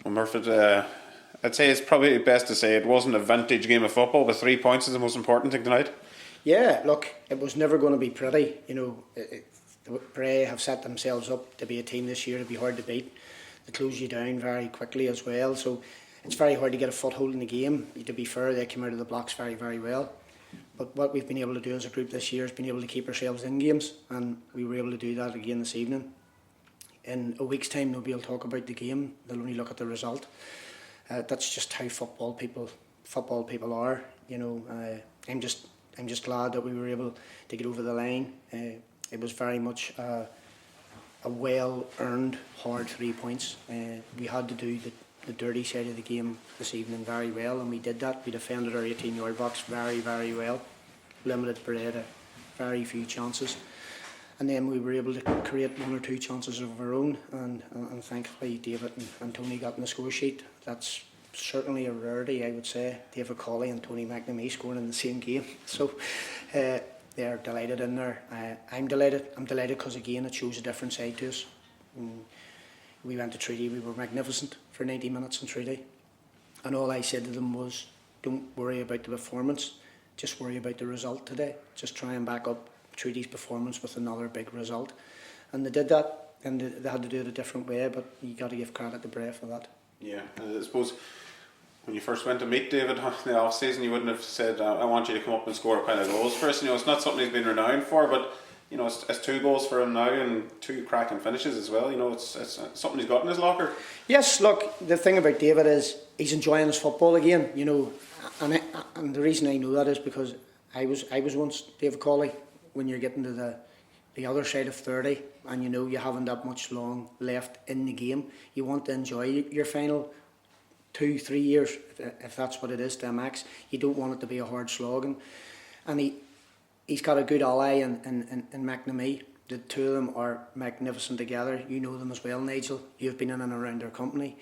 Well, Murphy, I'd say it's probably best to say it wasn't a vintage game of football, but 3 points is the most important thing tonight. Yeah, look, it was never going to be pretty. You know, Bray have set themselves up to be a team this year to be hard to beat. They close you down very quickly as well, so it's very hard to get a foothold in the game. To be fair, they came out of the blocks very, very well. But what we've been able to do as a group this year has been able to keep ourselves in games, and we were able to do that again this evening. In a week's time, nobody will talk about the game; they'll only look at the result. That's just how football people are. You know, I'm just glad that we were able to get over the line. It was very much a well-earned, hard 3 points. We had to do the dirty side of the game this evening very well, and we did that. We defended our 18-yard box very, very well, limited Bray to very few chances, and then we were able to create 1 or 2 chances of our own, and thankfully David and Tony got in the score sheet. That's certainly a rarity, I would say. David Cawley and Tony McNamee scoring in the same game, so they're delighted in there. I'm delighted because again it shows a different side to us. We went to Treaty, we were magnificent for 90 minutes in Treaty, and all I said to them was, don't worry about the performance, just worry about the result today. Just try and back up Treaty's performance with another big result. And they did that, and they had to do it a different way, but you got to give credit to Bray for that. Yeah, I suppose when you first went to meet David in the off season, you wouldn't have said, I want you to come up and score a pile of goals for us. You know, it's not something he's been renowned for, but you know, it's 2 goals for him now and 2 cracking finishes as well. You know, it's something he's got in his locker. Yes, look, the thing about David is he's enjoying his football again. You know, and the reason I know that is because I was once David Cawley. When you're getting to the other side of 30, and you know you haven't that much long left in the game, you want to enjoy your final 2-3 years, if that's what it is to a max. You don't want it to be a hard slog, and he's got a good ally in McNamee. The 2 of them are magnificent together. You know them as well, Nigel. You've been in and around their company,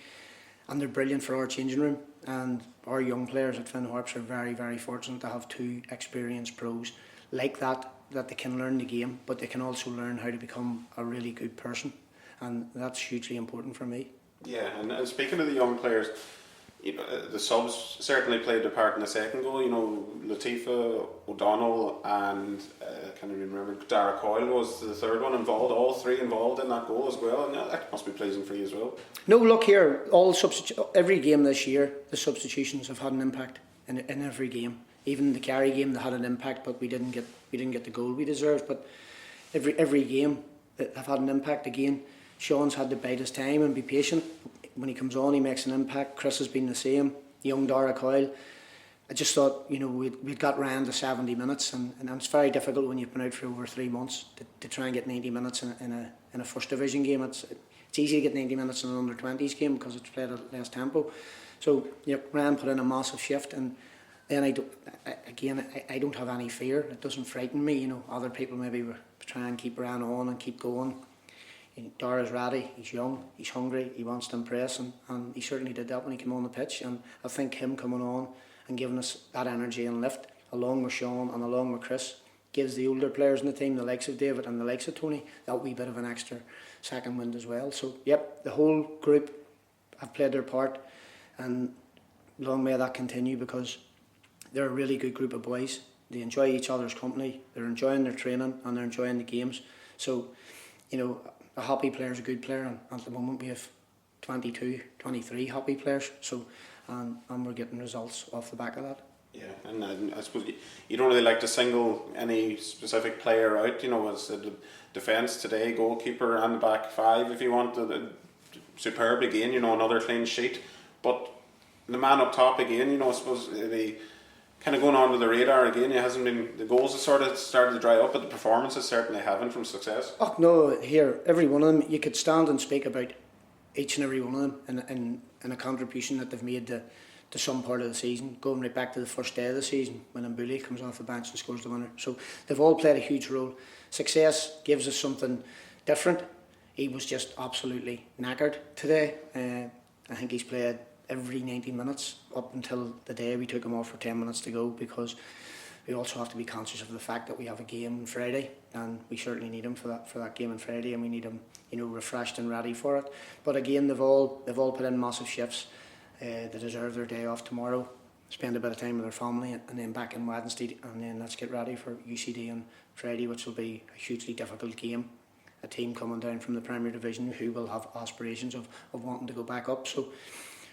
and they're brilliant for our changing room. And our young players at Harps are very, very fortunate to have 2 experienced pros like that they can learn the game, but they can also learn how to become a really good person, and that's hugely important for me. Yeah, and speaking of the young players, you know, the subs certainly played a part in the second goal. You know, Latifa, O'Donnell, and I can't even remember, Darren Murphy was the third one involved. All 3 involved in that goal as well, and that must be pleasing for you as well. No, look here, every game this year, the substitutions have had an impact in every game. Even the Kerry game, they had an impact, but we didn't get the goal we deserved. But every game have had an impact. Again, Sean's had to bide his time and be patient. When he comes on, he makes an impact. Chris has been the same. Young Dara Coyle. I just thought, you know, we'd got round to 70 minutes, and it's very difficult when you've been out for over 3 months to try and get 90 minutes in a first division game. It's easy to get 90 minutes in an under 20s game because it's played at less tempo. So Ryan put in a massive shift, and then I don't have any fear. It doesn't frighten me. You know, other people maybe were trying to keep Ryan on and keep going. You know, Dara's ready, he's young, he's hungry, he wants to impress, and he certainly did that when he came on the pitch. And I think him coming on and giving us that energy and lift, along with Sean and along with Chris, gives the older players in the team, the likes of David and the likes of Tony, that wee bit of an extra second wind as well. So, yep, the whole group have played their part, and long may that continue, because they're a really good group of boys. They enjoy each other's company, they're enjoying their training, and they're enjoying the games. So, you know, a happy player is a good player, and at the moment we have 22, 23 happy players. So, and we're getting results off the back of that. Yeah, and I suppose you don't really like to single any specific player out. You know, as the defence today, goalkeeper and the back 5, if you want, superb again. You know, another clean sheet. But the man up top again, you know, I suppose they kind of going under the radar again. It hasn't been, the goals have sort of started to dry up, but the performances certainly haven't from success. Oh no, here, every one of them, you could stand and speak about each and every one of them in a contribution that they've made to some part of the season, going right back to the first day of the season when Mbuli comes off the bench and scores the winner. So they've all played a huge role. Success gives us something different. He was just absolutely knackered today. I think he's played every 90 minutes up until the day we took him off for 10 minutes to go, because we also have to be conscious of the fact that we have a game on Friday, and we certainly need them for that game on Friday, and we need them, refreshed and ready for it. But again, they've all put in massive shifts. They deserve their day off tomorrow, spend a bit of time with their family, and then back in Wednesday, and then let's get ready for UCD on Friday, which will be a hugely difficult game. A team coming down from the Premier Division who will have aspirations of wanting to go back up. So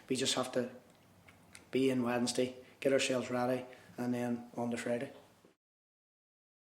we just have to be in Wednesday, get ourselves ready, and then on to Friday.